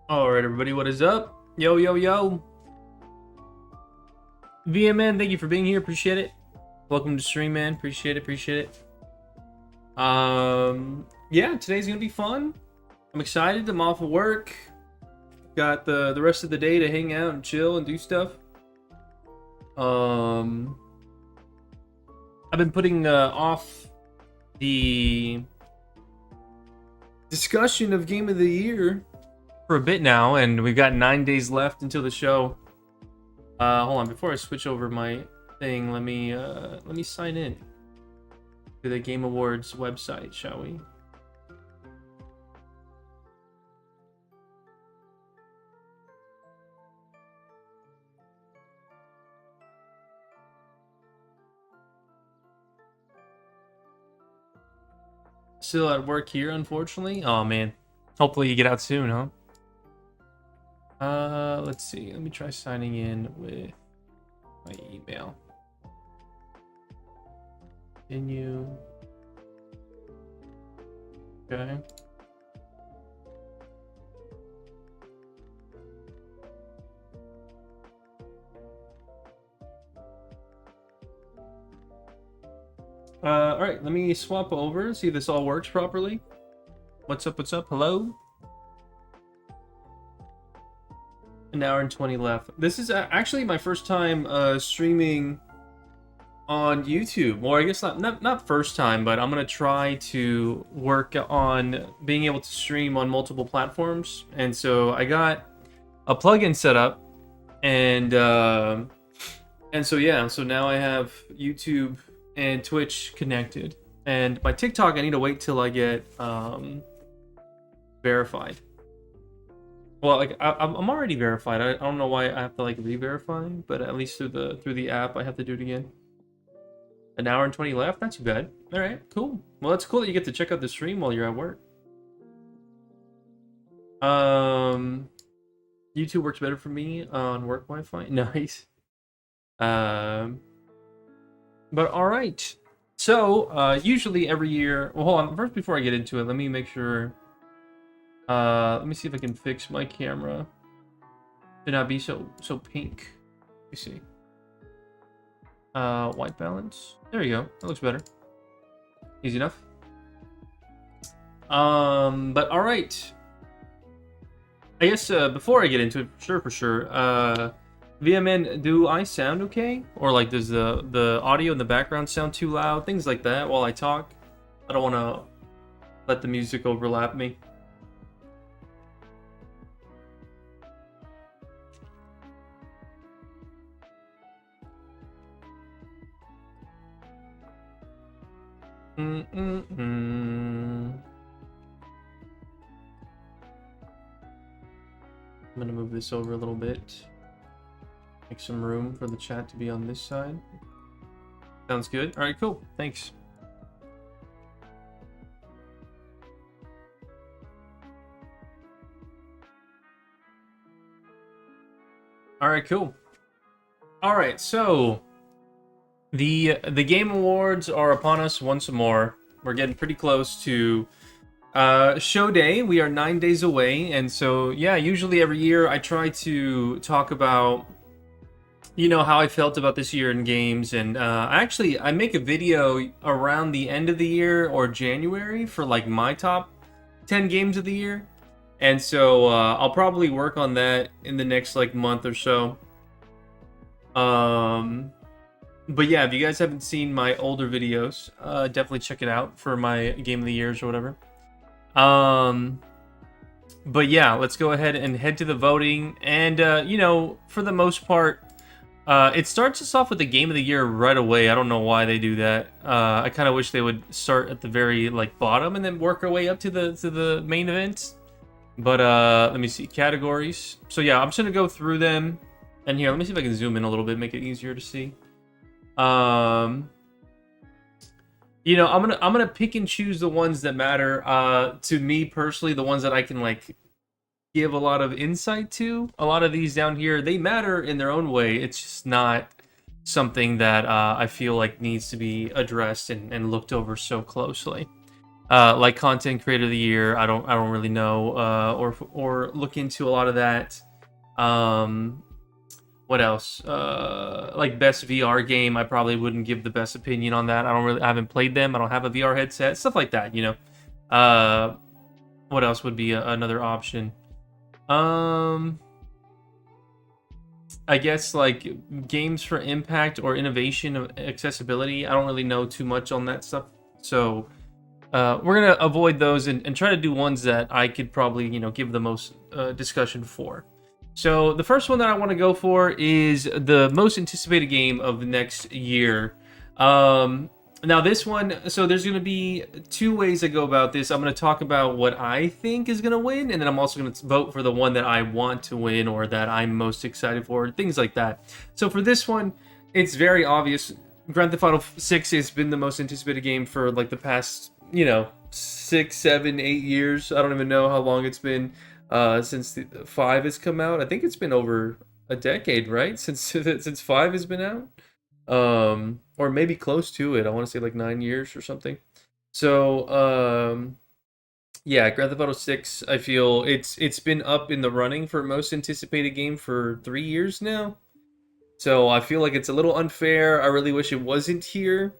All right, everybody, what is up? Yo, yo, yo. VMN, thank you for being here. Appreciate it. Welcome to stream, man. Appreciate it. Yeah, today's gonna be fun. I'm excited. I'm off of work. Got the rest of the day to hang out and chill and do stuff. I've been putting off the discussion of Game of the Year for a bit now, and we've got 9 days left until the show. Hold on, before I switch over my thing, let me sign in to the Game Awards website, shall we? Still at work here, unfortunately. Oh man, hopefully you get out soon, huh? Let's see. Let me try signing in with my email. Continue. Okay. All right. Let me swap over. See if this all works properly. What's up? What's up? Hello. An hour and 20 left. This is actually my first time streaming on YouTube. Or I guess not first time, but I'm gonna try to work on being able to stream on multiple platforms. And so I got a plugin set up, and so yeah, so now I have YouTube and Twitch connected, and my TikTok I need to wait till I get verified. Well, like I'm already verified. I don't know why I have to like re-verify, but at least through the app I have to do it again. An hour and 20 left. Not too bad. All right, cool. Well, that's cool that you get to check out the stream while you're at work. YouTube works better for me on work Wi-Fi. Nice. But all right. So usually every year. Well, hold on. First, before I get into it, let me make sure. Let me see if I can fix my camera to not be so pink. Let me see. White balance. There you go. That looks better. Easy enough. But all right. I guess before I get into it, for sure. VMN, do I sound okay? Or like, does the audio in the background sound too loud? Things like that while I talk. I don't want to let the music overlap me. I'm gonna move this over a little bit. Make some room for the chat to be on this side. Sounds good. All right, cool. Thanks. All right, cool. All right, so the Game Awards are upon us once more. We're getting pretty close to show day. We are 9 days away, and so yeah, usually every year I try to talk about, you know, how I felt about this year in games, and I make a video around the end of the year or January for like my top 10 games of the year, and so I'll probably work on that in the next like month or so. But yeah, if you guys haven't seen my older videos, definitely check it out for my game of the years or whatever. But yeah, let's go ahead and head to the voting. And, you know, for the most part, it starts us off with the game of the year right away. I don't know why they do that. I kind of wish they would start at the very like bottom and then work our way up to the main event. But let me see categories. So yeah, I'm just gonna go through them. And here, let me see if I can zoom in a little bit, make it easier to see. You know, I'm gonna pick and choose the ones that matter. To me personally, the ones that I can like give a lot of insight to. A lot of these down here, they matter in their own way. It's just not something that I feel like needs to be addressed and looked over so closely. Like content creator of the year, I don't really know or look into a lot of that. What else? Like best VR game, I probably wouldn't give the best opinion on that. I haven't played them. I don't have a VR headset, stuff like that, you know. What else would be another option? I guess like games for impact or innovation of accessibility. I don't really know too much on that stuff, so we're gonna avoid those and try to do ones that I could probably, you know, give the most discussion for. So the first one that I want to go for is the most anticipated game of the next year. Now this one, so there's going to be two ways I go about this. I'm going to talk about what I think is going to win, and then I'm also going to vote for the one that I want to win or that I'm most excited for, things like that. So for this one, it's very obvious. Grand Theft Auto 6 has been the most anticipated game for like the past, you know, 6, 7, 8 years. I don't even know how long it's been since the 5 has come out. I think it's been over a decade, right? Since 5 has been out. Or maybe close to it. I want to say like 9 years or something. So, yeah, Grand Theft Auto 6, I feel it's been up in the running for most anticipated game for 3 years now. So I feel like it's a little unfair. I really wish it wasn't here.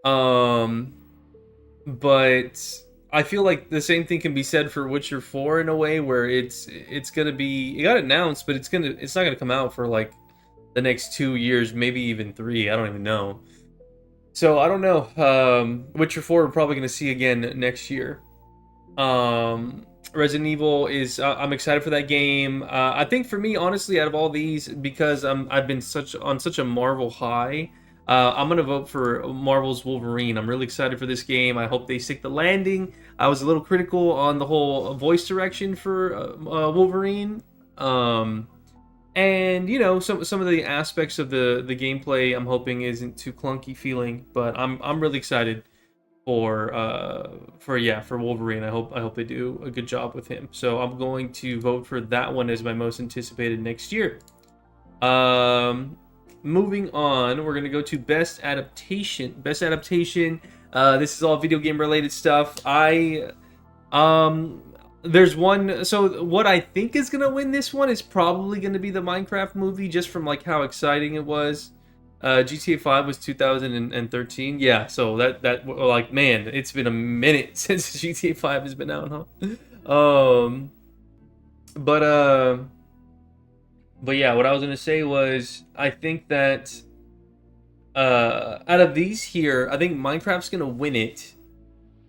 But I feel like the same thing can be said for Witcher 4 in a way where it's gonna be, it got announced, but it's not gonna come out for like the next 2 years, maybe even 3. I don't even know. So I don't know. Witcher 4 we're probably gonna see again next year. Resident Evil is I'm excited for that game. I think for me, honestly, out of all these, because I've been on such a Marvel high, I'm gonna vote for Marvel's Wolverine. I'm really excited for this game. I hope they stick the landing. I was a little critical on the whole voice direction for Wolverine. And you know, some of the aspects of the gameplay I'm hoping isn't too clunky feeling, but I'm really excited for Wolverine. I hope they do a good job with him. So I'm going to vote for that one as my most anticipated next year. Moving on, we're gonna go to best adaptation. Best adaptation. This is all video game related stuff. There's one. So what I think is gonna win this one is probably gonna be the Minecraft movie, just from like how exciting it was. GTA 5 was 2013. Yeah, so that like, man, it's been a minute since GTA 5 has been out, huh? But yeah, what I was gonna say was I think that out of these here, I think Minecraft's gonna win it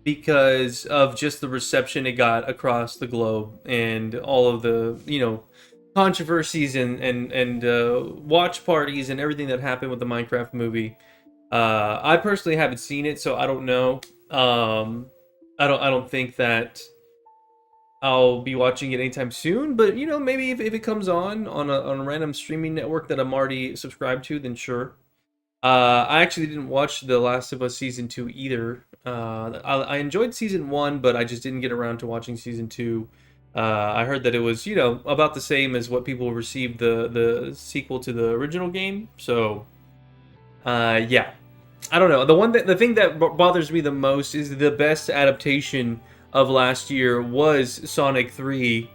because of just the reception it got across the globe and all of the, you know, controversies and watch parties and everything that happened with the Minecraft movie. I personally haven't seen it, so I don't know. I don't think that I'll be watching it anytime soon, but you know, maybe if it comes on a random streaming network that I'm already subscribed to, then sure. I actually didn't watch The Last of Us Season 2 either. I enjoyed Season 1, but I just didn't get around to watching Season 2. I heard that it was, you know, about the same as what people received the sequel to the original game. So, yeah. I don't know. The thing that bothers me the most is the best adaptation of last year was Sonic 3.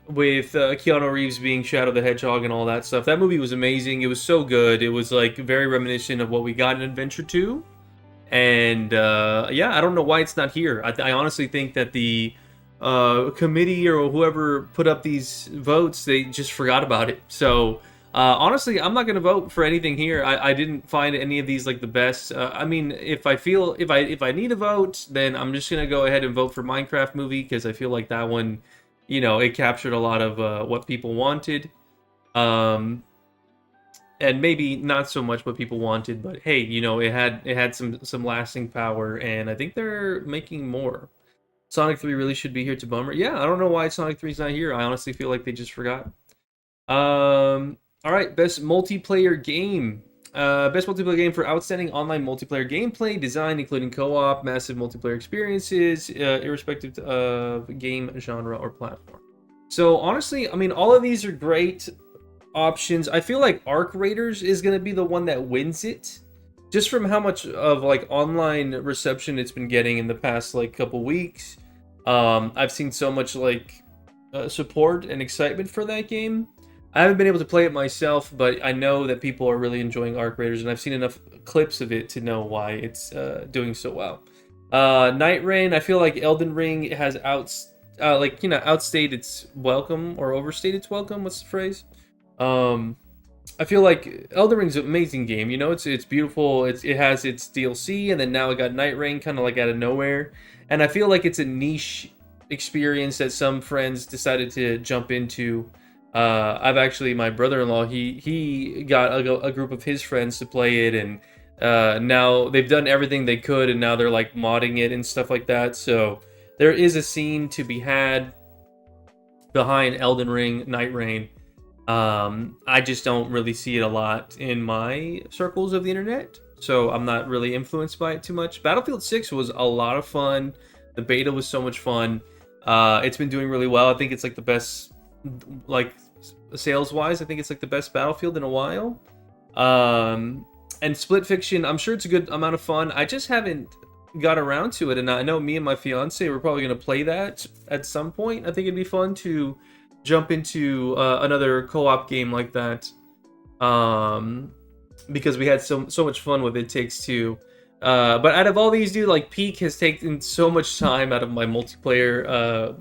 With Keanu Reeves being Shadow the Hedgehog and all that stuff. That movie was amazing. It was so good. It was like very reminiscent of what we got in Adventure 2. And yeah, I don't know why it's not here. I honestly think that the committee or whoever put up these votes, they just forgot about it. So Honestly, I'm not gonna vote for anything here. I didn't find any of these like the best. I mean, if I feel if I need a vote, then I'm just gonna go ahead and vote for Minecraft movie because I feel like that one, it captured a lot of what people wanted. Um, and maybe not so much what people wanted, but hey, it had some lasting power, and I think they're making more. Sonic 3 really should be here to Bummer. Yeah, I don't know why Sonic 3 is not here. I honestly feel like they just forgot. All right, best multiplayer game. Best multiplayer game for outstanding online multiplayer gameplay design, including co-op, massive multiplayer experiences, irrespective of game genre or platform. So honestly, I mean, all of these are great options. I feel like Arc Raiders is gonna be the one that wins it, just from how much of like online reception it's been getting in the past like couple weeks. I've seen so much like support and excitement for that game. I haven't been able to play it myself, but I know that people are really enjoying Arc Raiders, and I've seen enough clips of it to know why it's doing so well. Night Rain, I feel like Elden Ring has outstayed its welcome or overstayed its welcome. What's the phrase? I feel like Elden Ring's an amazing game. It's beautiful. It has its DLC, and then now it got Night Rain kind of like out of nowhere. And I feel like it's a niche experience that some friends decided to jump into. I've actually, my brother-in-law, he got a group of his friends to play it, and now they've done everything they could, and now they're like modding it and stuff like that. So there is a scene to be had behind Elden Ring, Night Rain. I just don't really see it a lot in my circles of the internet, so I'm not really influenced by it too much. Battlefield 6 was a lot of fun. The beta was so much fun. It's been doing really well. I think it's like the best, like sales wise, I think it's like the best Battlefield in a while. And Split Fiction, I'm sure it's a good amount of fun. I just haven't got around to it, and I know me and my fiance we're probably going to play that at some point. I think it'd be fun to jump into another co-op game like that, because we had so much fun with It Takes Two. But out of all these, dude, like Peak has taken so much time out of my multiplayer,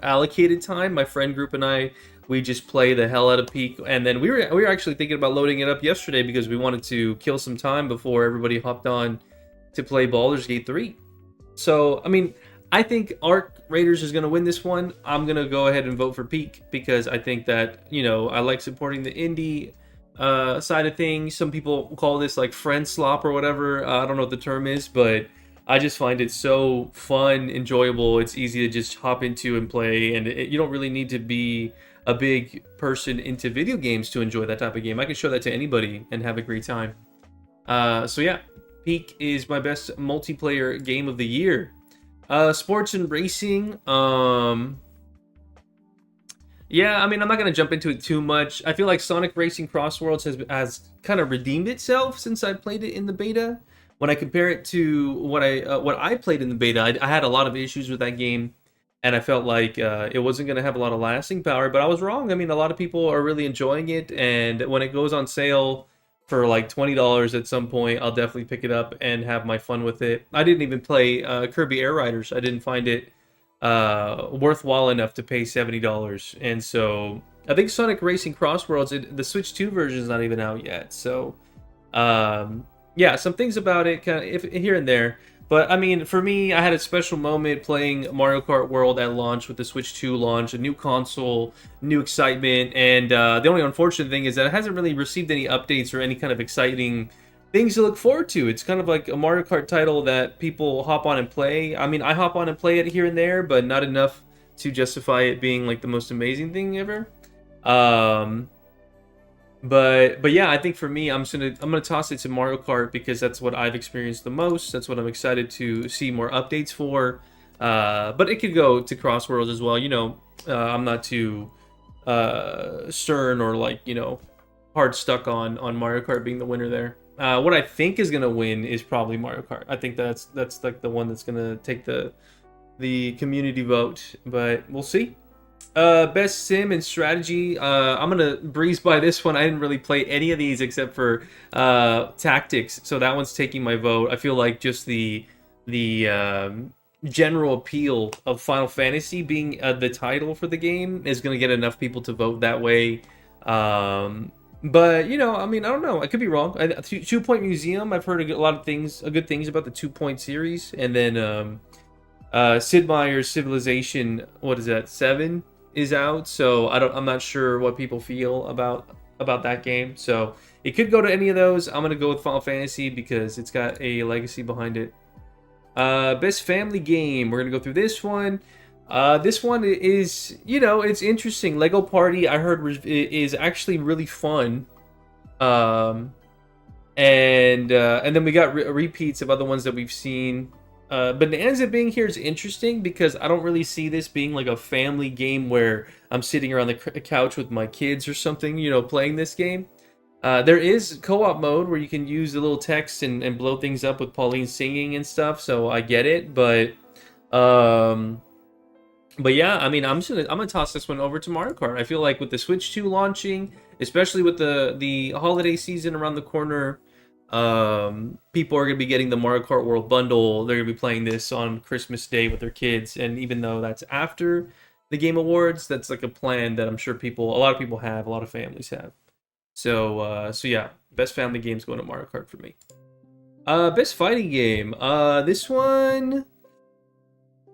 allocated time. My friend group and I, we just play the hell out of Peak, and then we were actually thinking about loading it up yesterday because we wanted to kill some time before everybody hopped on to play Baldur's Gate 3. So, I mean, I think Arc Raiders is going to win this one. I'm going to go ahead and vote for Peak because I think that, I like supporting the indie side of things. Some people call this like friend slop or whatever. I don't know what the term is, but I just find it so fun, enjoyable. It's easy to just hop into and play, and you don't really need to be a big person into video games to enjoy that type of game. I can show that to anybody and have a great time. So yeah, Peak is my best multiplayer game of the year. Sports and racing. Yeah, I mean, I'm not gonna jump into it too much. I feel like Sonic Racing Cross Worlds has kind of redeemed itself since I played it in the beta. When I compare it to what I played in the beta, I had a lot of issues with that game, and I felt like it wasn't gonna have a lot of lasting power. But I was wrong. I mean, a lot of people are really enjoying it, and when it goes on sale for like $20 at some point, I'll definitely pick it up and have my fun with it. I didn't even play Kirby Air Riders. I didn't find it worthwhile enough to pay $70, and so I think Sonic Racing Cross Worlds, the Switch 2 version is not even out yet. So yeah, some things about it kind of here and there. But I mean, for me, I had a special moment playing Mario Kart World at launch with the Switch 2 launch, a new console, new excitement, and the only unfortunate thing is that it hasn't really received any updates or any kind of exciting things to look forward to. It's kind of like a Mario Kart title that people hop on and play. I mean, I hop on and play it here and there, but not enough to justify it being like the most amazing thing ever. But yeah, I think for me, I'm gonna toss it to Mario Kart because that's what I've experienced the most. That's what I'm excited to see more updates for. But it could go to Cross Worlds as well. I'm not too stern or like hard stuck on Mario Kart being the winner there. What I think is gonna win is probably Mario Kart. I think that's like the one that's gonna take the community vote, but we'll see. Best sim and strategy. I'm gonna breeze by this one. I didn't really play any of these except for Tactics, so that one's taking my vote. I feel like just the general appeal of Final Fantasy being the title for the game is gonna get enough people to vote that way. But you know, I mean, I don't know. I could be wrong. Two Point Museum. I've heard a lot of things, good things about the 2 Point series, and then Sid Meier's Civilization. What is that? 7 is out. So I'm not sure what people feel about that game. So it could go to any of those. I'm gonna go with Final Fantasy because it's got a legacy behind it. Best family game. We're gonna go through this one. This one is, you know, it's interesting. Lego Party, I heard, is actually really fun. Um, and then we got repeats of other ones that we've seen. Bonanza being here is interesting because I don't really see this being like a family game where I'm sitting around the couch with my kids or something, you know, playing this game. There is co-op mode where you can use the little text and blow things up with Pauline singing and stuff, so I get it, but yeah, I mean, I'm gonna toss this one over to Mario Kart. I feel like with the Switch 2 launching, especially with the holiday season around the corner, people are gonna be getting the Mario Kart World Bundle. They're gonna be playing this on Christmas Day with their kids, and even though that's after the Game Awards, that's like a plan that I'm sure a lot of people have, a lot of families have. So yeah, best family game's going to Mario Kart for me. Best fighting game. This one.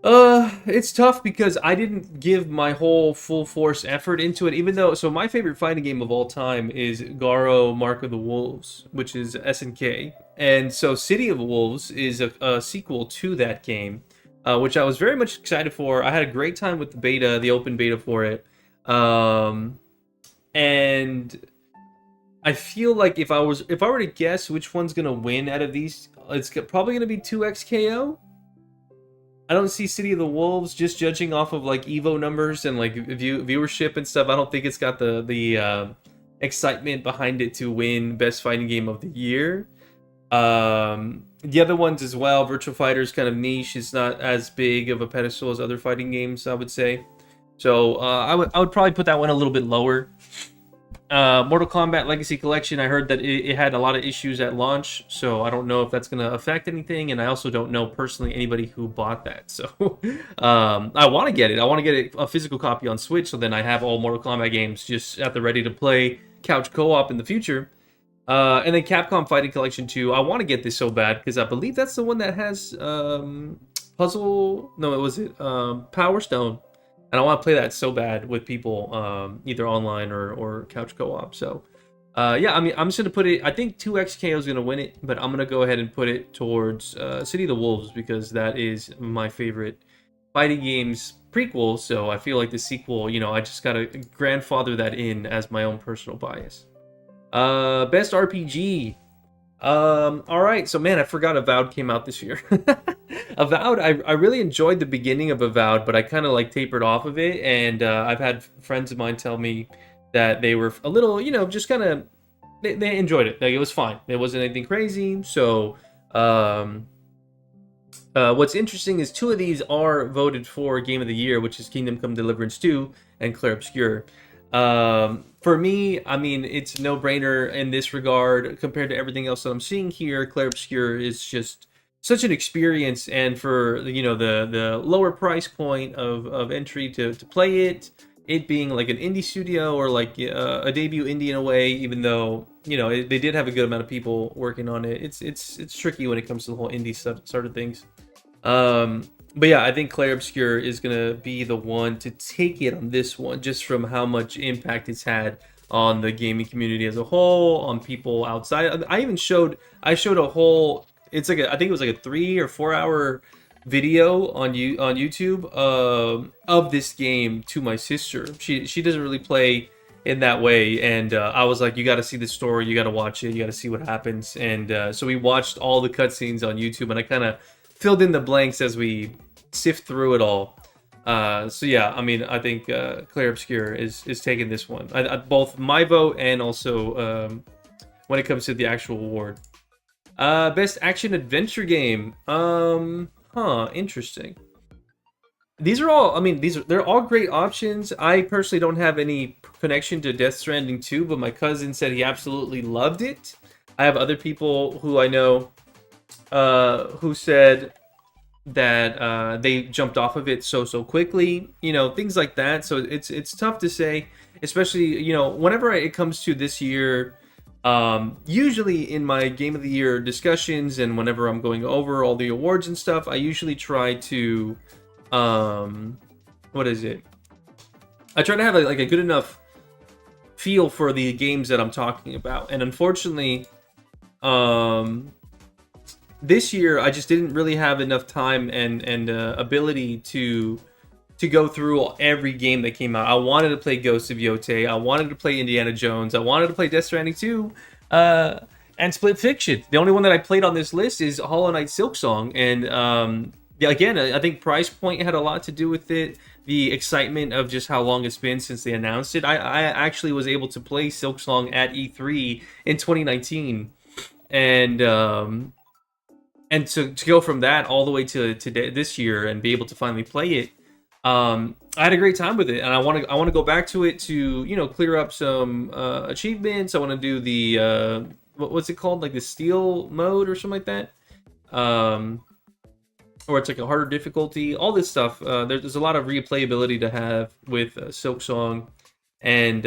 It's tough because I didn't give my whole full force effort into it, even though, so my favorite fighting game of all time is Garo Mark of the Wolves, which is SNK. And so City of Wolves is a sequel to that game, which I was very much excited for. I had a great time with the beta, the open beta for it. And I feel like if I were to guess which one's gonna win out of these, it's probably gonna be 2XKO. I don't see City of the Wolves, just judging off of like Evo numbers and like viewership and stuff. I don't think it's got the excitement behind it to win Best Fighting Game of the Year. The other ones as well, Virtua Fighter is kind of niche. It's not as big of a pedestal as other fighting games, I would say. So I would probably put that one a little bit lower. Mortal Kombat Legacy Collection, I heard that it had a lot of issues at launch, so I don't know if that's going to affect anything, and I also don't know personally anybody who bought that. So I want to get it. I want to get a physical copy on Switch, so then I have all Mortal Kombat games just at the ready to play couch co-op in the future. And then Capcom Fighting Collection 2, I want to get this so bad, because I believe that's the one that has Power Stone. And I want to play that so bad with people, either online or couch co-op. So, yeah, I mean, I'm just going to put it, I think 2XKO is going to win it, but I'm going to go ahead and put it towards City of the Wolves, because that is my favorite fighting games prequel. So I feel like the sequel, you know, I just got to grandfather that in as my own personal bias. Best RPG. All right, so man, I forgot Avowed came out this year. Avowed, I really enjoyed the beginning of Avowed, but I kind of like tapered off of it, and I've had friends of mine tell me that they were a little, you know, just kind of, they enjoyed it. Like, it was fine. It wasn't anything crazy. So, what's interesting is 2 of these are voted for Game of the Year, which is Kingdom Come Deliverance 2 and Clair Obscur. For me, I mean, it's no-brainer in this regard compared to everything else that I'm seeing here. Clair Obscur is just such an experience, and for, you know, the lower price point of entry to play it being like an indie studio or like a debut indie in a way, even though, you know, they did have a good amount of people working on it. It's tricky when it comes to the whole indie stuff sort of things. But yeah, I think Clair Obscur is going to be the one to take it on this one, just from how much impact it's had on the gaming community as a whole, on people outside. I showed a whole, it's like I think it was like a 3 or 4 hour video on YouTube of this game to my sister. She doesn't really play in that way, and I was like, you got to see the story, you got to watch it, you got to see what happens. And so we watched all the cutscenes on YouTube, and I kind of filled in the blanks as we sift through it all. So yeah, I mean, I think Clair Obscur is taking this one. Both my vote and also when it comes to the actual award. Best action adventure game. Interesting. These are all, I mean, they're all great options. I personally don't have any connection to Death Stranding 2, but my cousin said he absolutely loved it. I have other people who I know who said they jumped off of it so quickly, things like that. So it's tough to say, especially whenever it comes to this year. Usually in my game of the year discussions and whenever I'm going over all the awards and stuff, I usually try to what is it? I try to have a good enough feel for the games that I'm talking about, and unfortunately, this year I just didn't really have enough time and ability to go through every game that came out. I wanted to play Ghost of Yotei, I wanted to play Indiana Jones, I wanted to play Death Stranding 2, and Split Fiction. The only one that I played on this list is Hollow Knight Silksong, and yeah, again, I think price point had a lot to do with it. The excitement of just how long it's been since they announced it. I actually was able to play Silksong at E3 in 2019, and to go from that all the way to this year and be able to finally play it, I had a great time with it, and I want to go back to it to clear up some achievements. I want to do the what's it called, like the steel mode or something like that, or it's like a harder difficulty. All this stuff. There's a lot of replayability to have with Silksong, and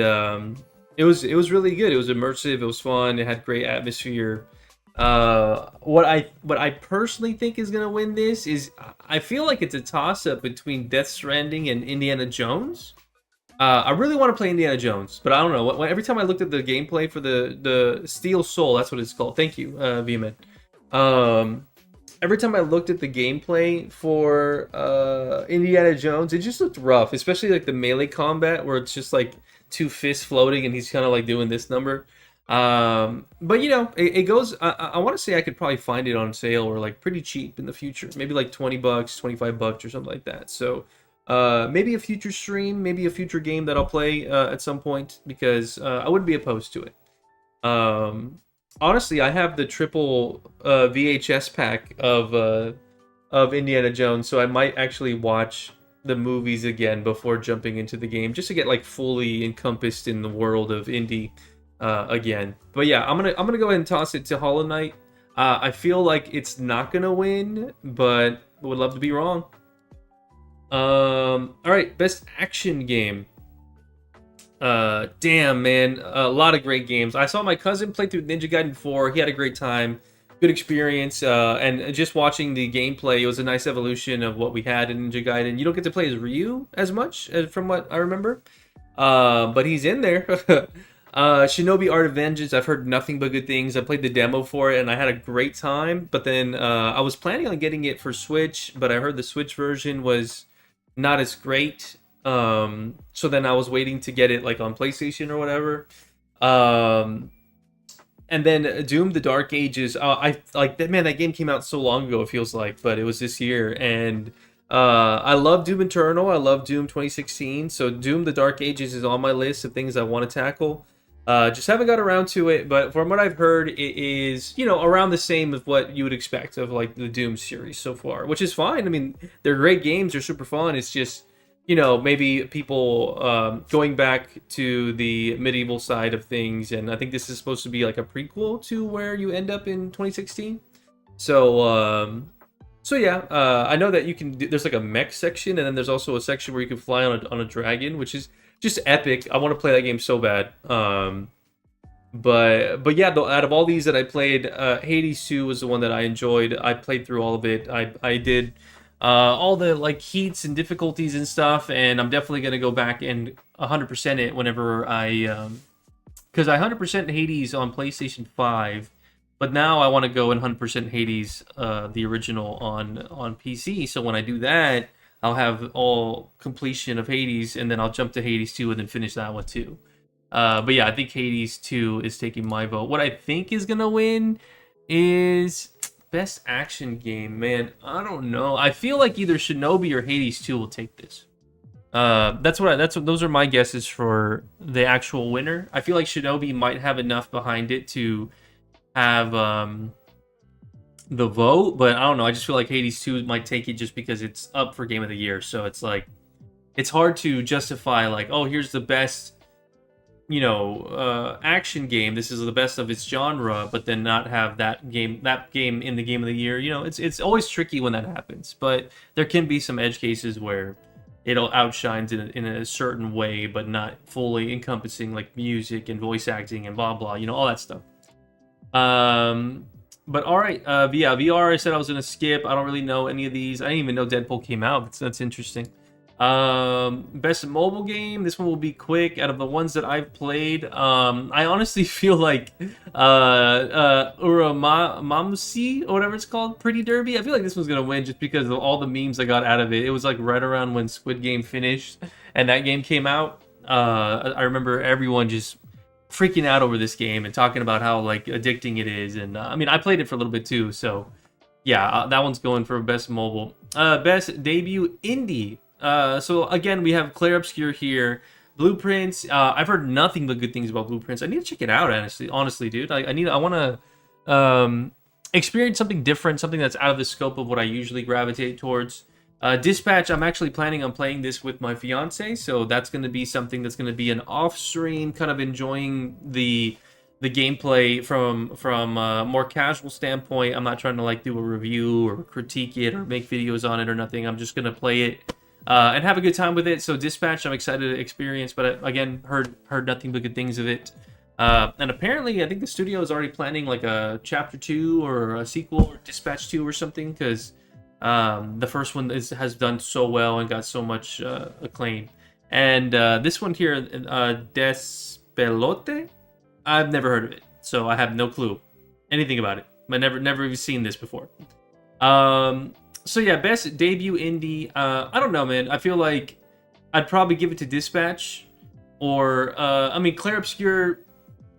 it was really good. It was immersive. It was fun. It had great atmosphere. What I personally think is gonna win this is, I feel like it's a toss up between Death Stranding and Indiana Jones. I really want to play Indiana Jones, but I don't know. Every time I looked at the gameplay for the Steel Soul, that's what it's called. Thank you, Vehement. Every time I looked at the gameplay for Indiana Jones, it just looked rough, especially like the melee combat where it's just like two fists floating and he's kind of like doing this number. But it goes. I want to say I could probably find it on sale or like pretty cheap in the future, maybe like $20, $25 or something like that. So maybe a future stream, maybe a future game that I'll play at some point, because I wouldn't be opposed to it. Honestly, I have the triple VHS pack of Indiana Jones, so I might actually watch the movies again before jumping into the game, just to get like fully encompassed in the world of Indy again. But yeah, I'm gonna go ahead and toss it to Hollow Knight. I feel like it's not gonna win, but would love to be wrong. All right, best action game. Damn, man, a lot of great games. I saw my cousin play through Ninja Gaiden 4. He had a great time, good experience, and just watching the gameplay, it was a nice evolution of what we had in Ninja Gaiden. You don't get to play as Ryu as much, from what I remember, but he's in there. Shinobi Art of Vengeance, I've heard nothing but good things. I played the demo for it and I had a great time, but then I was planning on getting it for Switch, but I heard the Switch version was not as great. So then I was waiting to get it like on PlayStation or whatever. And then Doom: The Dark Ages, I like that, man. That game came out so long ago, it feels like, but it was this year. And I love Doom Eternal, I love Doom 2016, so Doom: The Dark Ages is on my list of things I want to tackle. Just haven't got around to it, but from what I've heard, it is, around the same of what you would expect of like the Doom series so far, which is fine. I mean, they're great games, they're super fun. It's just, maybe people going back to the medieval side of things, and I think this is supposed to be like a prequel to where you end up in 2016. So yeah, I know that you can there's like a mech section, and then there's also a section where you can fly on a dragon, which is just epic. I want to play that game so bad. But yeah, out of all these that I played, Hades 2 was the one that I enjoyed. I played through all of it. I did all the like heats and difficulties and stuff, and I'm definitely gonna go back and 100% it whenever because I 100% Hades on PlayStation 5, but now I want to go and 100% Hades, the original on PC. So when I do that, I'll have all completion of Hades, and then I'll jump to Hades 2 and then finish that one too. But yeah, I think Hades 2 is taking my vote. What I think is gonna win is best action game. Man, I don't know. I feel like either Shinobi or Hades 2 will take this. Those are my guesses for the actual winner. I feel like Shinobi might have enough behind it to have the vote, but I don't know. I just feel like Hades 2 might take it just because it's up for Game of the Year. So it's like, it's hard to justify like, oh, here's the best action game. This is the best of its genre, but then not have that game in the game of the year. It's always tricky when that happens. But there can be some edge cases where it'll outshines in a certain way, but not fully encompassing like music and voice acting and blah blah. All that stuff. But all right, yeah, VR. I said I was gonna skip. I don't really know any of these. I didn't even know Deadpool came out. That's interesting. Best mobile game. This one will be quick. Out of the ones that I've played, I honestly feel like Uramamusi or whatever it's called, Pretty Derby. I feel like this one's gonna win just because of all the memes I got out of it. It was like right around when Squid Game finished and that game came out. I remember everyone just freaking out over this game and talking about how like addicting it is. And I mean, I played it for a little bit too, so yeah, that one's going for best mobile. Best debut indie. So again, we have Clair Obscur here. Blueprints. I've heard nothing but good things about Blueprints. I need to check it out. Honestly, dude. I want to experience something different, something that's out of the scope of what I usually gravitate towards. Dispatch. I'm actually planning on playing this with my fiance, so that's going to be something that's going to be an off-stream, kind of enjoying the gameplay from a more casual standpoint. I'm not trying to like do a review or critique it or make videos on it or nothing. I'm just going to play it. And have a good time with it. So Dispatch, I'm excited to experience, but again, heard nothing but good things of it. And apparently, I think the studio is already planning like a Chapter 2 or a sequel or Dispatch 2 or something, because the first one has done so well and got so much acclaim. And this one here, Despelote, I've never heard of it, so I have no clue anything about it. I never even seen this before. So yeah, best debut indie. I don't know, man. I feel like I'd probably give it to Dispatch, or I mean, Clair Obscur.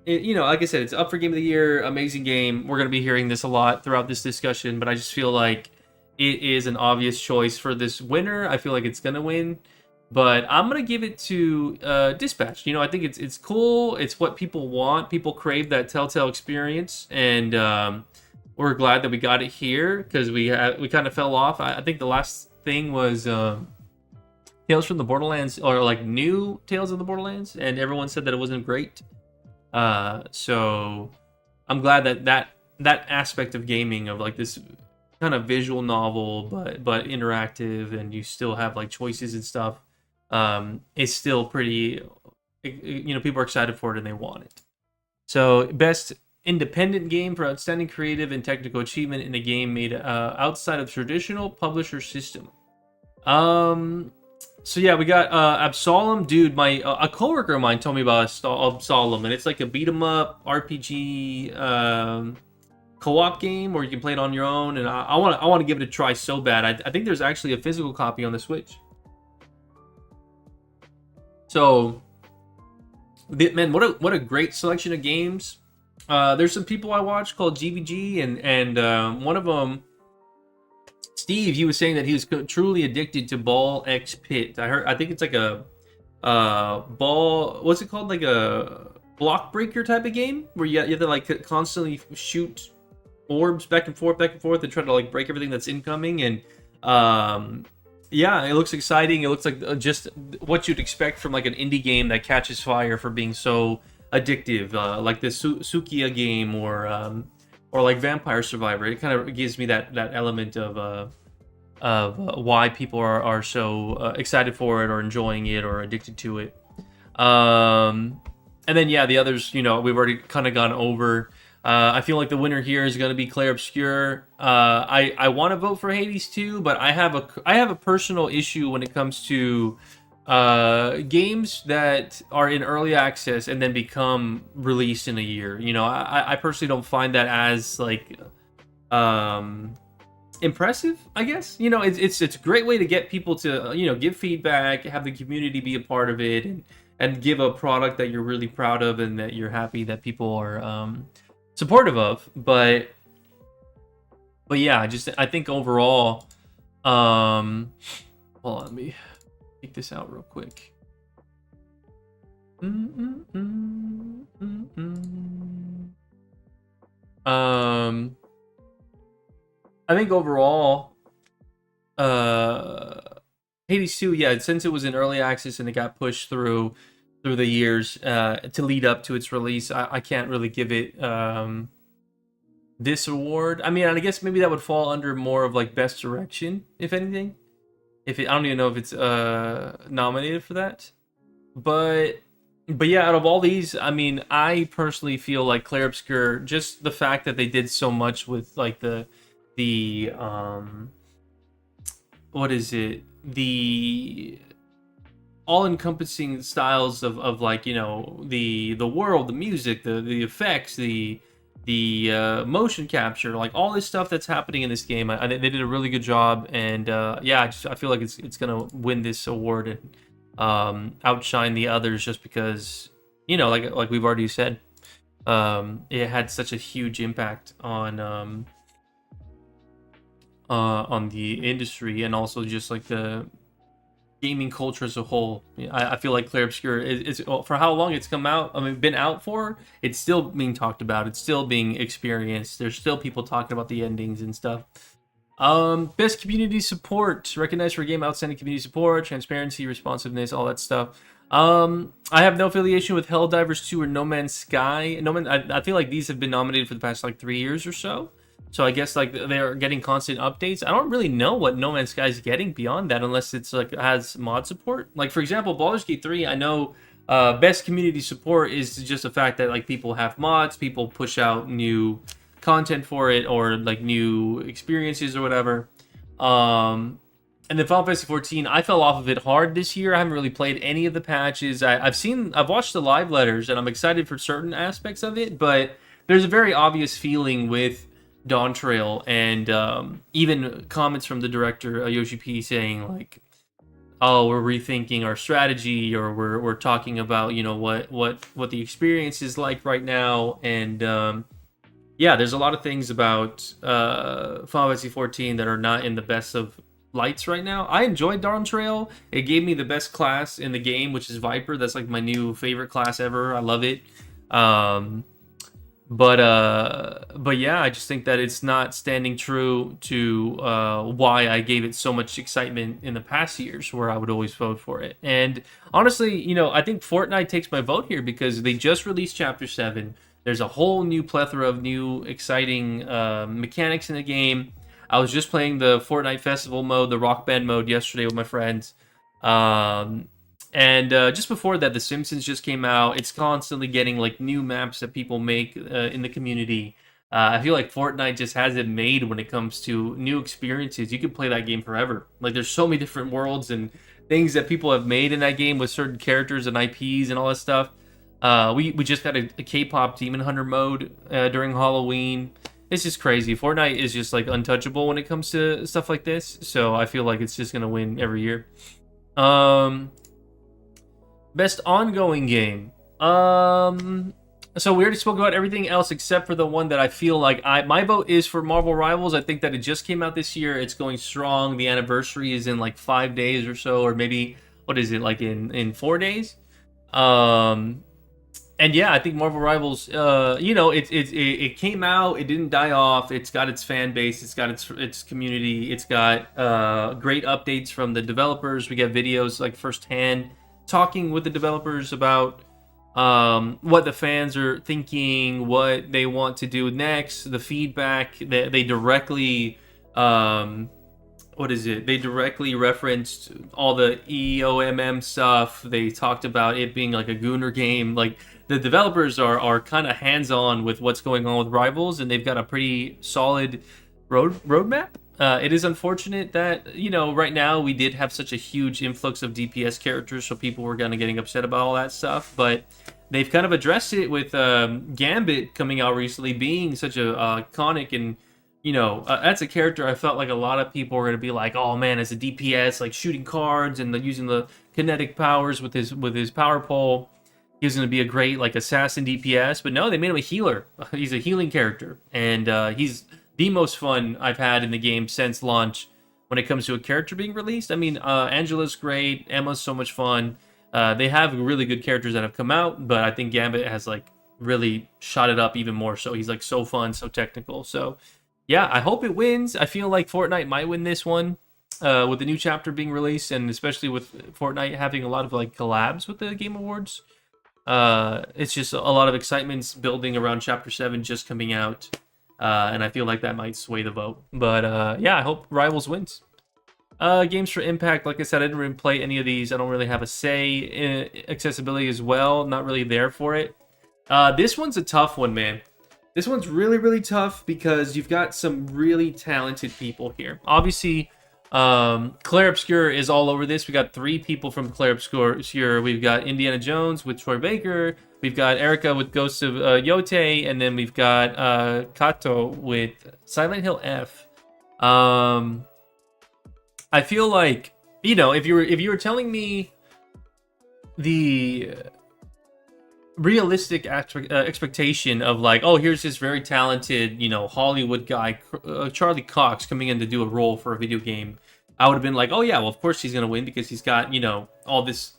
Like I said, it's up for game of the year. Amazing game. We're gonna be hearing this a lot throughout this discussion, but I just feel like it is an obvious choice for this winner. I feel like it's gonna win, but I'm gonna give it to Dispatch. I think it's cool. It's what people want. People crave that Telltale experience, and we're glad that we got it here, because we kind of fell off. I think the last thing was Tales from the Borderlands, or like new Tales of the Borderlands, and everyone said that it wasn't great. So I'm glad that aspect of gaming, of like this kind of visual novel but interactive, and you still have like choices and stuff, is still pretty. People are excited for it and they want it. So best independent game for outstanding creative and technical achievement in a game made outside of traditional publisher system. So yeah, we got Absolem. Dude, a coworker of mine told me about Absolem, and it's like a beat 'em up RPG co-op game where you can play it on your own, and I want to give it a try so bad. I think there's actually a physical copy on the Switch. So, man, what a great selection of games. There's some people I watch called GVG, and one of them, Steve, he was saying that he was truly addicted to Ball X Pit. I think it's like a ball. What's it called? Like a block breaker type of game where you have to like constantly shoot orbs back and forth, and try to like break everything that's incoming. And yeah, it looks exciting. It looks like just what you'd expect from like an indie game that catches fire for being so addictive, like the Sukiya game, or like Vampire Survivor. It kind of gives me that element of why people are so excited for it, or enjoying it, or addicted to it. And then yeah, the others, we've already kind of gone over. I feel like the winner here is going to be Clair Obscur. I want to vote for Hades 2, but I have a personal issue when it comes to games that are in early access and then become released in a year. I personally don't find that as like impressive, I guess. It's a great way to get people to give feedback, have the community be a part of it, and give a product that you're really proud of and that you're happy that people are supportive of. But yeah, I think overall, hold on, let me take this out real quick. I think overall, Hades 2, yeah, since it was in early access and it got pushed through, through the years to lead up to its release. I can't really give it this award. I mean, I guess maybe that would fall under more of like best direction, if anything. I don't even know if it's nominated for that. But yeah, out of all these, I mean, I personally feel like Clair Obscur, just the fact that they did so much with like the what is it? The all-encompassing styles of like, you know, the world, the music, the effects, the motion capture, like all this stuff that's happening in this game. I think they did a really good job, and yeah, I feel like it's gonna win this award and outshine the others, just because, you know, like we've already said, it had such a huge impact on the industry, and also just like the gaming culture as a whole. I feel like Clair Obscur is for how long it's come out. I mean, been out for. It's still being talked about. It's still being experienced. There's still people talking about the endings and stuff. Best community support, recognized for game outstanding community support, transparency, responsiveness, all that stuff. I have no affiliation with Helldivers 2 or No Man's Sky. I feel like these have been nominated for the past like 3 years or so. So I guess like they're getting constant updates. I don't really know what No Man's Sky is getting beyond that, unless it's like has mod support. Like for example, Baldur's Gate 3, I know best community support is just the fact that like people have mods, people push out new content for it, or like new experiences or whatever. And then Final Fantasy 14, I fell off of it hard this year. I haven't really played any of the patches. I've watched the live letters, and I'm excited for certain aspects of it, but there's a very obvious feeling with Dawn Trail, and even comments from the director Yoshi P saying like, "Oh, we're rethinking our strategy, or we're talking about, you know, what the experience is like right now." And yeah, there's a lot of things about Final Fantasy 14 that are not in the best of lights right now. I enjoyed Dawn Trail. It gave me the best class in the game, which is Viper. That's like my new favorite class ever. I love it. But yeah, I just think that it's not standing true to why I gave it so much excitement in the past years, where I would always vote for it. And honestly, you know, I think Fortnite takes my vote here because they just released Chapter 7. There's a whole new plethora of new exciting mechanics in the game. I was just playing the Fortnite Festival mode, the Rock Band mode, yesterday with my friends. And just before that, The Simpsons just came out. It's constantly getting like new maps that people make in the community. I feel like Fortnite just has it made when it comes to new experiences. You can play that game forever. Like there's so many different worlds and things that people have made in that game with certain characters and IPs and all that stuff. We just got a K-pop Demon Hunter mode during Halloween. It's just crazy. Fortnite is just like untouchable when it comes to stuff like this. So I feel like it's just gonna win every year. Best ongoing game. So we already spoke about everything else except for the one that I feel like my vote is for Marvel Rivals. I think that it just came out this year. It's going strong. The anniversary is in like 5 days or so, or maybe what is it, like in 4 days? And yeah, I think Marvel Rivals, you know, it came out, it didn't die off. It's got its fan base, it's got its community, it's got great updates from the developers. We get videos like firsthand talking with the developers about what the fans are thinking, what they want to do next, the feedback. They directly, what is it? They directly referenced all the EOMM stuff. They talked about it being like a Gooner game. Like the developers are kind of hands-on with what's going on with Rivals, and they've got a pretty solid roadmap. It is unfortunate that, you know, right now we did have such a huge influx of DPS characters, so people were kind of getting upset about all that stuff, but they've kind of addressed it with Gambit coming out recently, being such a iconic, and, you know, that's a character I felt like a lot of people were going to be like, oh man, as a DPS, like shooting cards and using the kinetic powers with his power pole, he was going to be a great like assassin DPS, but no, they made him a healer. He's a healing character, and he's the most fun I've had in the game since launch when it comes to a character being released. I mean, Angela's great, Emma's so much fun. They have really good characters that have come out, but I think Gambit has like really shot it up even more. So he's like so fun, so technical. So yeah, I hope it wins. I feel like Fortnite might win this one. with the new chapter being released, and especially with Fortnite having a lot of like collabs with the Game Awards. It's just a lot of excitement building around Chapter 7 just coming out, and I feel like that might sway the vote. But yeah, I hope Rivals wins. Games for Impact, like I said, I didn't really play any of these. I don't really have a say in accessibility as well. Not really there for it. This one's a tough one, man. This one's really, really tough because you've got some really talented people here. Obviously, Clair Obscur is all over this. We got 3 people from Clair Obscur. We've got Indiana Jones with Troy Baker. We've got Erica with Ghost of Yotei, and then we've got Kato with Silent Hill F. I feel like, you know, if you were telling me the realistic expectation of like, oh, here's this very talented, you know, Hollywood guy, Charlie Cox, coming in to do a role for a video game, I would have been like, oh yeah, well, of course he's gonna win because he's got, you know, all this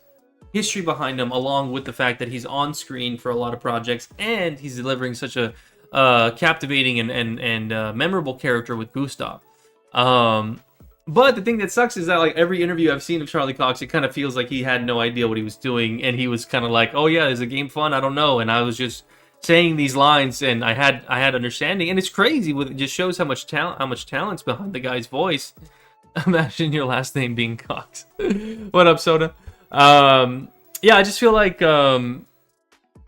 history behind him, along with the fact that he's on screen for a lot of projects and he's delivering such a captivating and memorable character with Gustav. But the thing that sucks is that like every interview I've seen of Charlie Cox, it kind of feels like he had no idea what he was doing, and he was kind of like, "Oh yeah, is the game fun? I don't know." And I was just saying these lines, and I had understanding, and it's crazy. It just shows how much talent's behind the guy's voice. Imagine your last name being Cox. What up, Soda? Yeah, I just feel like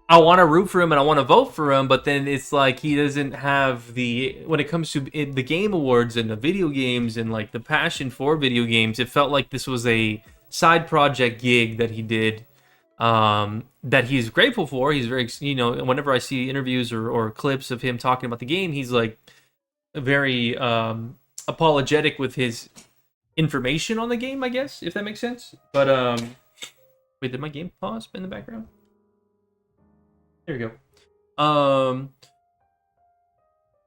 I want to root for him and I want to vote for him, but then it's like he doesn't have when it comes to the Game Awards and the video games and like the passion for video games, it felt like this was a side project gig that he did, that he's grateful for. He's very, you know, whenever I see interviews or clips of him talking about the game, he's like very apologetic with his information on the game, I guess, if that makes sense. But wait, did my game pause in the background? There we go.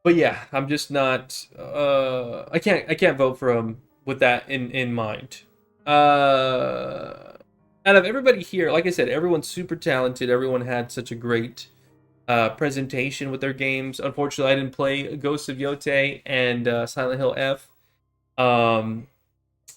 But yeah, I'm just not. I can't vote for him with that in mind. Out of everybody here, like I said, everyone's super talented. Everyone had such a great presentation with their games. Unfortunately, I didn't play Ghost of Yotei and Silent Hill F.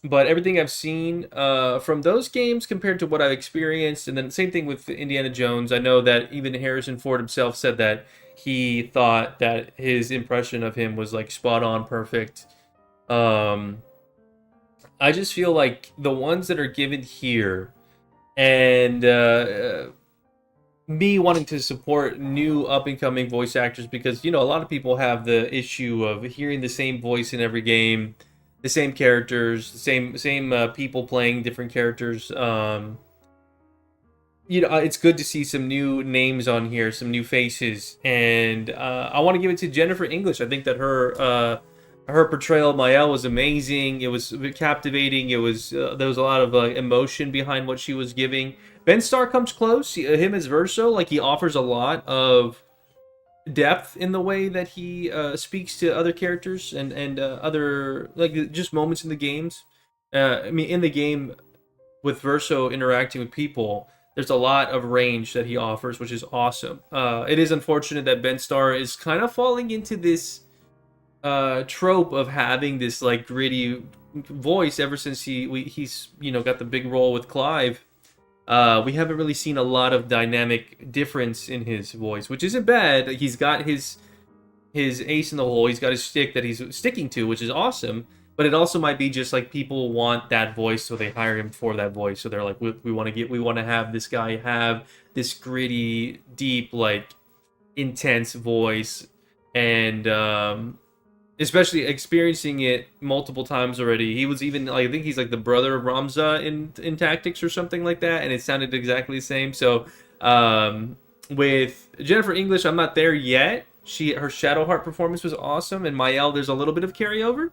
But everything I've seen from those games compared to what I've experienced, and then same thing with Indiana Jones. I know that even Harrison Ford himself said that he thought that his impression of him was like spot on, perfect. I just feel like the ones that are given here, and me wanting to support new up and coming voice actors, because you know a lot of people have the issue of hearing the same voice in every game. The same characters, the same people playing different characters. You know, it's good to see some new names on here, some new faces, and I want to give it to Jennifer English. I think that her portrayal of Mael was amazing. It was captivating. It was there was a lot of emotion behind what she was giving. Ben Starr comes close. Him as Verso, like he offers a lot of depth in the way that he speaks to other characters and other like just moments in the games. I mean, in the game with Verso interacting with people, there's a lot of range that he offers, which is awesome. It is unfortunate that Ben Starr is kind of falling into this trope of having this like gritty voice ever since he's you know got the big role with Clive. We haven't really seen a lot of dynamic difference in his voice, which isn't bad. He's got his ace in the hole. He's got his stick that he's sticking to, which is awesome. But it also might be just like people want that voice, so they hire him for that voice. So they're like, we want to have this guy have this gritty, deep, like intense voice, and especially experiencing it multiple times already. He was even like, I think he's like the brother of Ramza in Tactics or something like that, and it sounded exactly the same. So with Jennifer English, I'm not there yet. Her Shadowheart performance was awesome, and Mael, there's a little bit of carryover,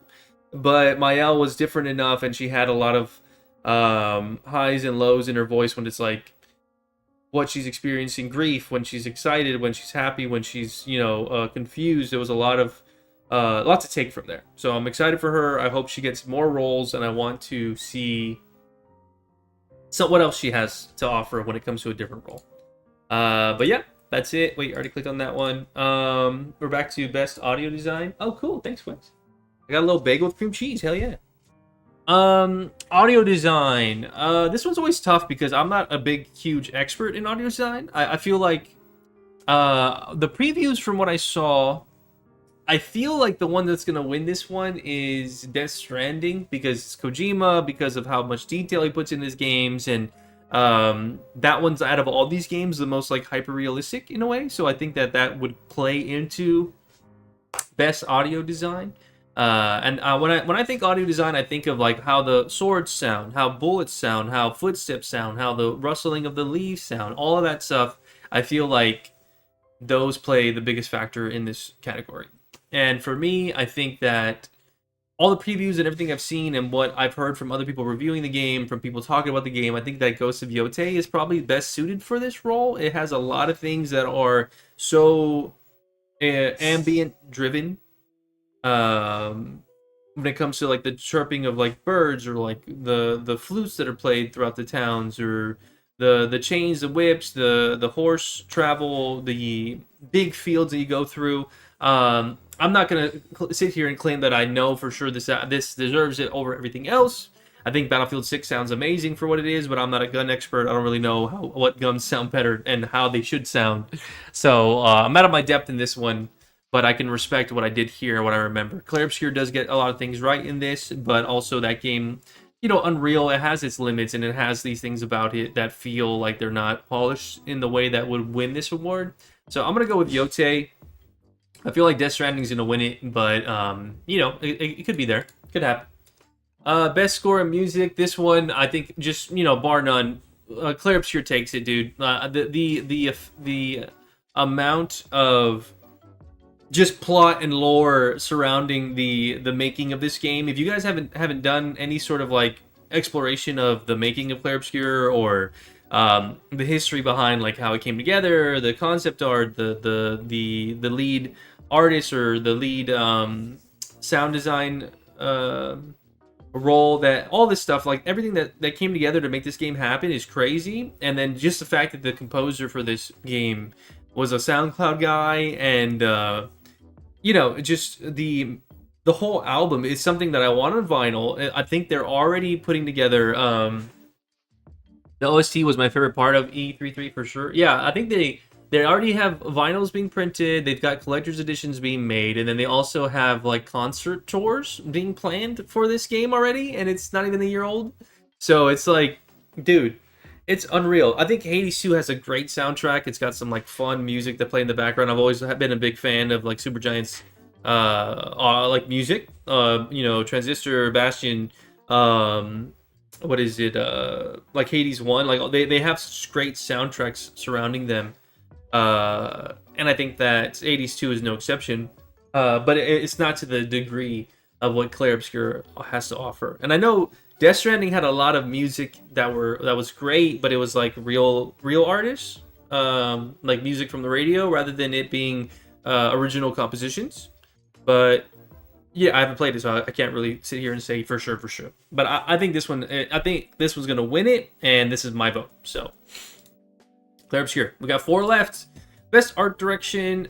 but Mael was different enough, and she had a lot of highs and lows in her voice when it's like what she's experiencing, grief, when she's excited, when she's happy, when she's confused. There was a lot to take from there. So I'm excited for her. I hope she gets more roles, and I want to see what else she has to offer when it comes to a different role. But yeah, that's it. Wait, I already clicked on that one. We're back to best audio design. Oh, cool. Thanks, Wes. I got a little bagel with cream cheese. Hell yeah. Audio design. This one's always tough because I'm not a big, huge expert in audio design. I feel like the previews from what I saw, I feel like the one that's gonna win this one is Death Stranding because it's Kojima, because of how much detail he puts in his games, and that one's out of all these games the most like hyper realistic in a way. So I think that that would play into best audio design. When I think audio design, I think of like how the swords sound, how bullets sound, how footsteps sound, how the rustling of the leaves sound, all of that stuff. I feel like those play the biggest factor in this category. And for me, I think that all the previews and everything I've seen and what I've heard from other people reviewing the game, from people talking about the game, I think that Ghost of Yotei is probably best suited for this role. It has a lot of things that are so ambient driven. When it comes to like the chirping of like birds, or like the flutes that are played throughout the towns, or the chains, the whips, the horse travel, the big fields that you go through. I'm not gonna sit here and claim that I know for sure this deserves it over everything else. I think Battlefield 6 sounds amazing for what it is, but I'm not a gun expert. I don't really know what guns sound better and how they should sound. So I'm out of my depth in this one, but I can respect what I did hear, what I remember. Clair Obscur does get a lot of things right in this, but also that game, you know, Unreal, it has its limits, and it has these things about it that feel like they're not polished in the way that would win this award. So I'm going to go with Yotei. I feel like Death Stranding's going to win it, but, you know, it could be there. Could happen. Best score in music. This one, I think, just, you know, bar none, Clair Obscur takes it, dude. The amount of just plot and lore surrounding the making of this game. If you guys haven't done any sort of like exploration of the making of Clair Obscur, or the history behind like how it came together, the concept art, the lead artist, or the lead sound design role, that all this stuff, like everything that came together to make this game happen is crazy. And then just the fact that the composer for this game was a SoundCloud guy, and you know, just the whole album is something that I want on vinyl. I think they're already putting together. The OST was my favorite part of E33 for sure. Yeah, I think they already have vinyls being printed. They've got collector's editions being made, and then they also have like concert tours being planned for this game already, and it's not even a year old. So it's like, dude, it's unreal. I think Hades 2 has a great soundtrack. It's got some like fun music that play in the background. I've always been a big fan of like Supergiant's like music. You know, Transistor, Bastion, what is it? Like Hades 1. Like they have such great soundtracks surrounding them. And I think that Hades 2 is no exception. But it's not to the degree of what Clair Obscur has to offer. And I know Death Stranding had a lot of music that was great, but it was like real artists, like music from the radio, rather than it being original compositions. But yeah, I haven't played it, so I can't really sit here and say for sure. But I think this one, I think this one's gonna win it, and this is my vote. So Clair Obscur. We got 4 left. Best art direction.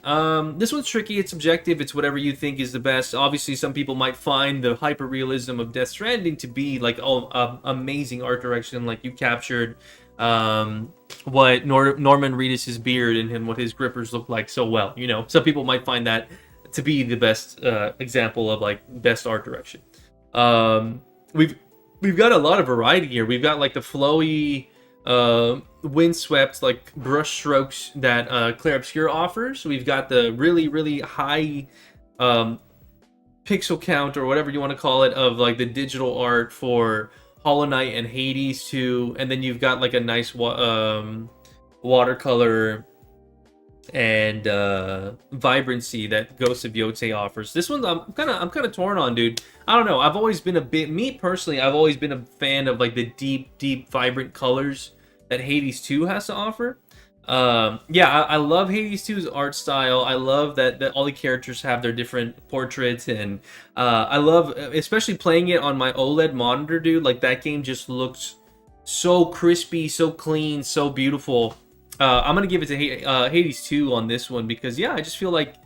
This one's tricky. It's subjective. It's whatever you think is the best. Obviously, some people might find the hyper realism of Death Stranding to be like, amazing art direction. Like you captured what Norman Reedus' beard and what his grippers look like so well. You know, some people might find that to be the best example of like best art direction. We've got a lot of variety here. We've got like the flowy, windswept like brush strokes that Clair Obscur offers. We've got the really high pixel count, or whatever you want to call it, of like the digital art for Hollow Knight and Hades 2, and then you've got like a nice watercolor and vibrancy that Ghost of Yotei offers. This one I'm kind of torn on, dude. I don't know. I've always been I've always been a fan of like the deep vibrant colors that Hades 2 has to offer. Yeah, I love Hades 2's art style. I love that all the characters have their different portraits, and I love especially playing it on my OLED monitor, dude. Like that game just looks so crispy, so clean, so beautiful. I'm gonna give it to Hades 2 on this one, because yeah, I just feel like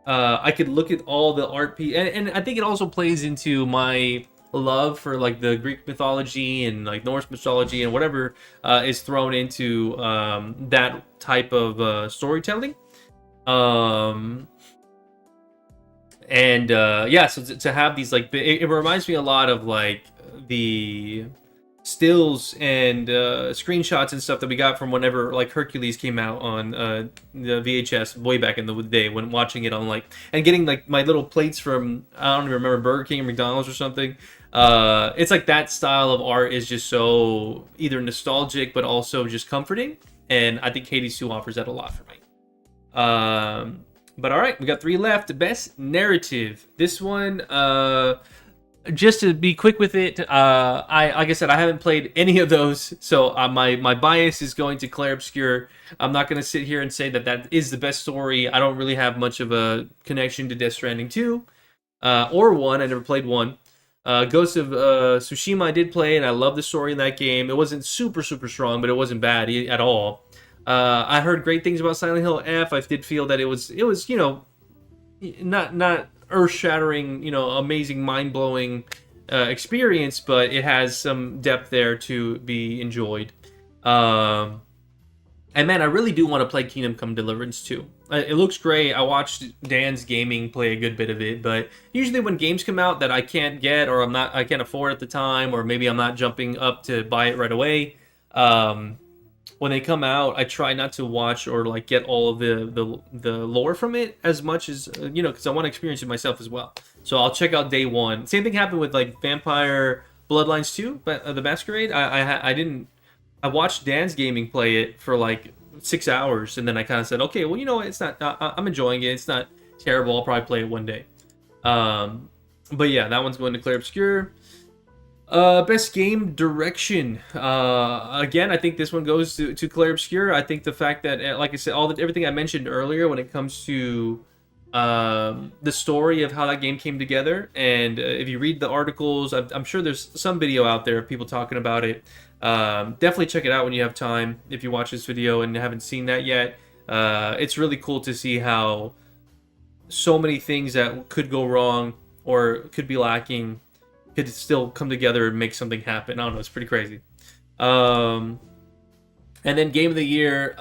I could look at all the art and I think it also plays into my love for like the Greek mythology and like Norse mythology and whatever is thrown into that type of storytelling. Um, and yeah, so to have these like it reminds me a lot of like the stills and screenshots and stuff that we got from whenever like Hercules came out on the VHS way back in the day when watching it on like and getting like my little plates from I don't even remember Burger King or McDonald's or something. It's like that style of art is just so either nostalgic but also just comforting, and I think Hades 2 offers that a lot for me. But all right, we got 3 left. Best narrative. This one, just to be quick with it, I like I said, I haven't played any of those, so my bias is going to Clair Obscur. I'm not going to sit here and say that that is the best story. I don't really have much of a connection to Death Stranding 2 or 1. I never played 1. Ghost of Tsushima I did play, and I love the story in that game. It wasn't super strong, but it wasn't bad at all. I heard great things about Silent Hill F. I did feel that it was you know not earth-shattering, you know, amazing, mind-blowing experience, but it has some depth there to be enjoyed. And man, I really do want to play Kingdom Come Deliverance 2. It looks great. I watched Dan's Gaming play a good bit of it, but usually when games come out that I can't get or I can't afford at the time, or maybe I'm not jumping up to buy it right away. When they come out, I try not to watch or like get all of the lore from it as much as you know, because I want to experience it myself as well. So I'll check out day one. Same thing happened with like Vampire Bloodlines 2, but the Masquerade. I watched Dan's Gaming play it for like 6 hours, and then I kind of said, okay, well, you know what? It's not. I'm enjoying it. It's not terrible. I'll probably play it one day. But yeah, that one's going to Clair Obscur. Best game direction. Again, I think this one goes to Clair Obscur. I think the fact that, like I said, everything I mentioned earlier when it comes to the story of how that game came together, and if you read the articles, I'm sure there's some video out there of people talking about it. Definitely check it out when you have time. If you watch this video and haven't seen that yet, it's really cool to see how so many things that could go wrong or could be lacking could still come together and make something happen. I don't know, it's pretty crazy. And then Game of the Year,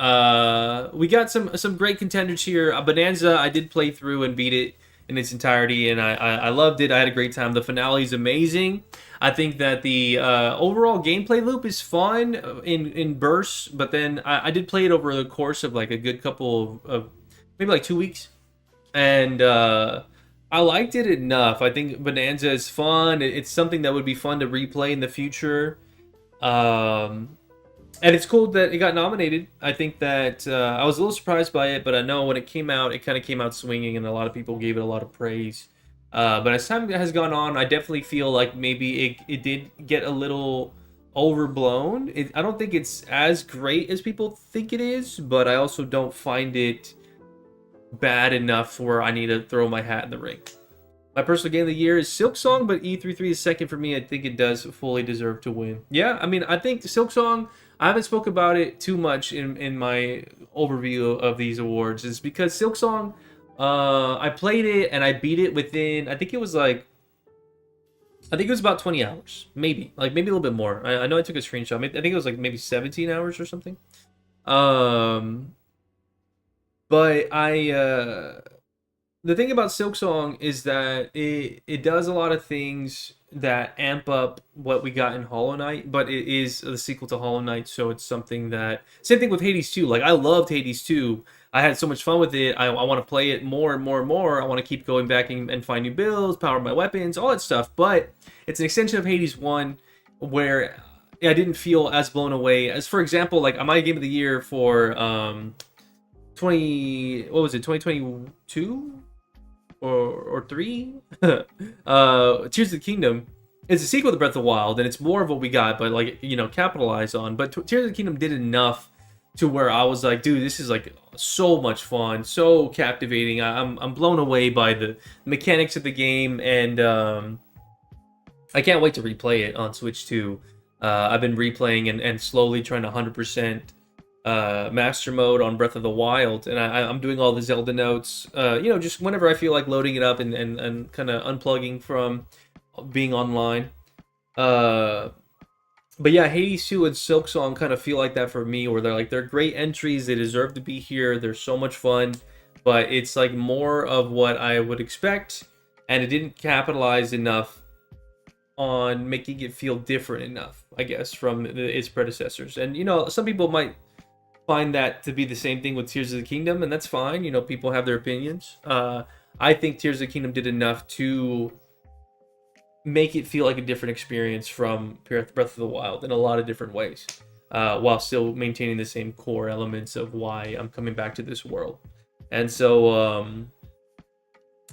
we got some great contenders here. Bonanza, I did play through and beat it in its entirety, and I loved it. I had a great time. The finale is amazing. I think that the overall gameplay loop is fun in bursts, but then I did play it over the course of like a good couple of maybe like 2 weeks, and I liked it enough. I think Bonanza is fun. It's something that would be fun to replay in the future. And it's cool that it got nominated. I think that I was a little surprised by it, but I know when it came out, it kind of came out swinging, and a lot of people gave it a lot of praise. But as time has gone on, I definitely feel like maybe it did get a little overblown. I don't think it's as great as people think it is, but I also don't find it bad enough where I need to throw my hat in the ring. My personal game of the year is Silksong, but E33 is second for me. I think it does fully deserve to win. Yeah, I mean, I think Silksong, I haven't spoke about it too much in my overview of these awards, is because Silksong, I played it and I beat it within, I think it was about 20 hours, maybe a little bit more. I know I took a screenshot. I think it was like maybe 17 hours or something. But the thing about Silksong is that it does a lot of things that amp up what we got in Hollow Knight, but it is the sequel to Hollow Knight, so it's something that... Same thing with Hades 2. Like, I loved Hades 2. I had so much fun with it. I want to play it more and more and more. I want to keep going back and find new builds, power my weapons, all that stuff. But it's an extension of Hades 1 where I didn't feel as blown away. As, for example, like, my game of the year for 2022? Or 3? Tears of the Kingdom is a sequel to Breath of the Wild, and it's more of what we got, but like, you know, capitalize on. But Tears of the Kingdom did enough to where I was like, dude, this is like so much fun, so captivating. I'm blown away by the mechanics of the game, and I can't wait to replay it on Switch 2. I've been replaying and slowly trying to 100% master mode on Breath of the Wild, and I'm doing all the Zelda notes, you know, just whenever I feel like loading it up and kind of unplugging from being online. Uh, but yeah, Hades 2 and Silk Song kind of feel like that for me, where they're great entries. They deserve to be here. They're so much fun, but it's like more of what I would expect, and it didn't capitalize enough on making it feel different enough, I guess, from its predecessors. And some people might find that to be the same thing with Tears of the Kingdom, and that's fine. People have their opinions. I think Tears of the Kingdom did enough to make it feel like a different experience from Breath of the Wild in a lot of different ways, while still maintaining the same core elements of why I'm coming back to this world. And so,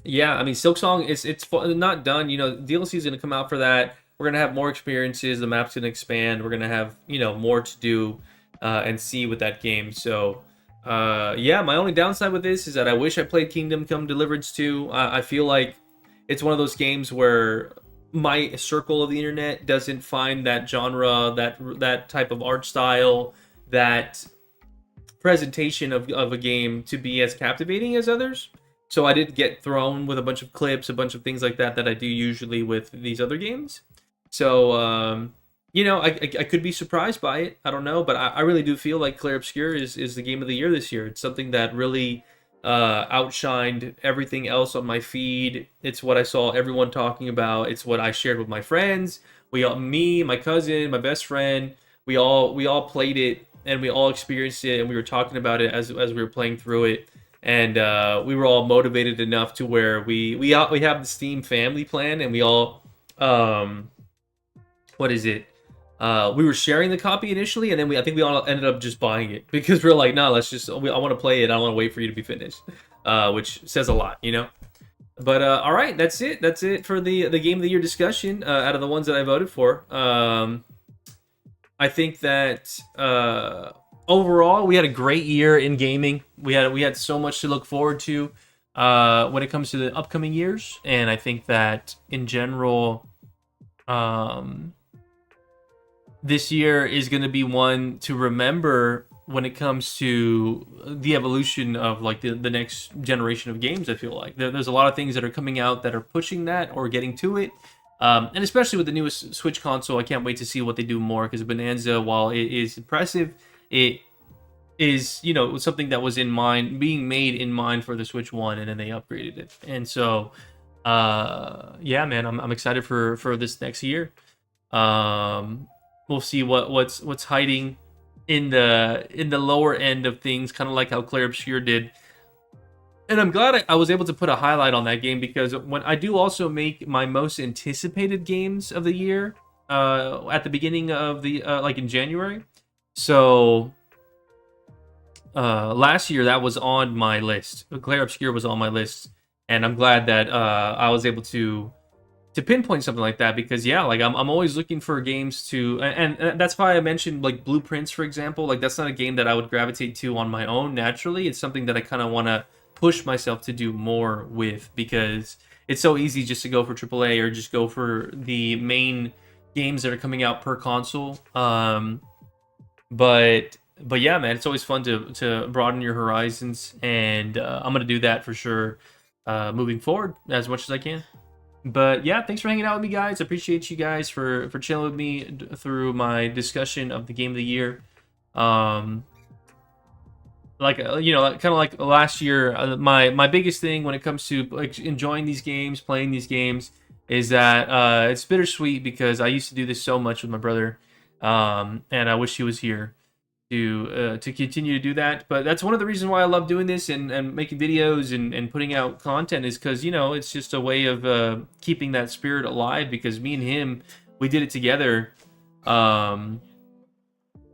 yeah, I mean, Silk Song it's not done. DLC is going to come out for that. We're going to have more experiences. The map's going to expand. We're going to have more to do and see with that game. So, yeah, my only downside with this is that I wish I played Kingdom Come Deliverance 2. I feel like it's one of those games where my circle of the internet doesn't find that genre, that type of art style, that presentation of a game to be as captivating as others. So I did get thrown with a bunch of clips, a bunch of things like that I do usually with these other games. So I could be surprised by it. I don't know, but I really do feel like Clair Obscur is the game of the year this year. It's something that really outshined everything else on my feed. It's what I saw everyone talking about. It's what I shared with my friends. Me, my cousin, my best friend, we all played it and we all experienced it and we were talking about it as we were playing through it. And we were all motivated enough to where we have the Steam family plan, and we all what is it? We were sharing the copy initially, and then I think we all ended up just buying it because we are like, no, I want to play it. I don't want to wait for you to be finished, which says a lot. But all right, that's it. That's it for the game of the year discussion. Out of the ones that I voted for, I think that overall we had a great year in gaming. We had so much to look forward to when it comes to the upcoming years, and I think that in general. This year is going to be one to remember when it comes to the evolution of like the next generation of games. I feel like there's a lot of things that are coming out that are pushing that or getting to it, and especially with the newest Switch console, I can't wait to see what they do more, because Bonanza, while it is impressive, it is something that was being made in mind for the Switch One, and then they upgraded it. And so yeah, man, I'm excited for this next year. We'll see what's hiding in the lower end of things, kind of like how Clair Obscur did. And I'm glad I was able to put a highlight on that game, because when I do also make my most anticipated games of the year at the beginning of the like in January. So last year that was on my list. Clair Obscur was on my list, and I'm glad that I was able to pinpoint something like that, because yeah, like I'm always looking for games to, and that's why I mentioned like Blueprints, for example. Like that's not a game that I would gravitate to on my own naturally. It's something that I kind of want to push myself to do more with, because it's so easy just to go for AAA or just go for the main games that are coming out per console. But yeah, man, it's always fun to broaden your horizons, and I'm gonna do that for sure moving forward as much as I can. But yeah, thanks for hanging out with me, guys. I appreciate you guys for chilling with me through my discussion of the game of the year. Like kind of like last year, my biggest thing when it comes to like enjoying these games, playing these games, is that it's bittersweet, because I used to do this so much with my brother, and I wish he was here to continue to do that. But that's one of the reasons why I love doing this and making videos and putting out content, is because it's just a way of keeping that spirit alive, because me and him, we did it together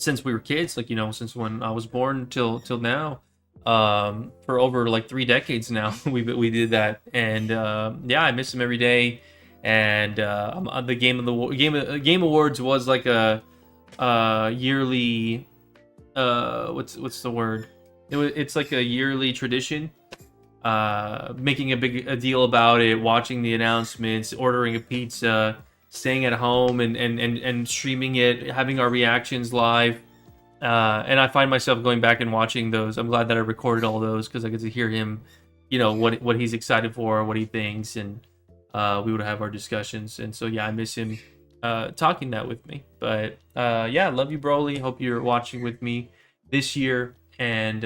since we were kids, like since when I was born till now, for over like 3 decades now. we did that, and yeah, I miss him every day. And the Game Awards was like a yearly what's the word? It's like a yearly tradition. Making a deal about it, watching the announcements, ordering a pizza, staying at home and streaming it, having our reactions live. And I find myself going back and watching those. I'm glad that I recorded all those, because I get to hear him, what he's excited for, what he thinks, and we would have our discussions. And so yeah, I miss him talking that with me. But yeah, love you, Broly. Hope you're watching with me this year. And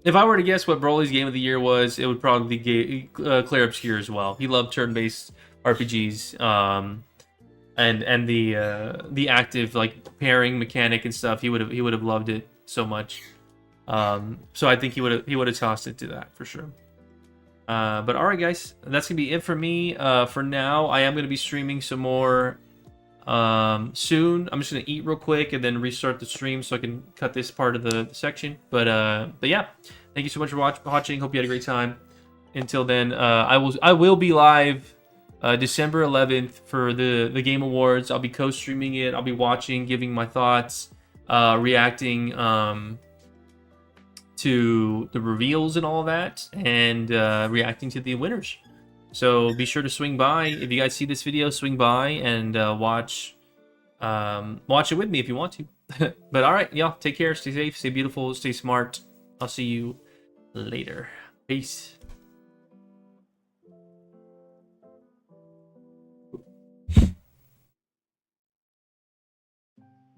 if I were to guess what Broly's game of the year was, it would probably be Clair Obscur as well. He loved turn-based RPGs, and the active like pairing mechanic and stuff. He would have loved it so much. So I think he would have tossed it to that for sure. But all right, guys, that's gonna be it for me. For now, I am gonna be streaming some more soon. I'm just gonna eat real quick and then restart the stream so I can cut this part of the section. But yeah, thank you so much for watching. Hope you had a great time. Until then, I will be live December 11th for the Game Awards. I'll be co-streaming it. I'll be watching, giving my thoughts, reacting to the reveals and all that, and reacting to the winners. So be sure to swing by. If you guys see this video, swing by and watch it with me if you want to. But all right, y'all, take care, stay safe, stay beautiful, stay smart. I'll see you later. Peace.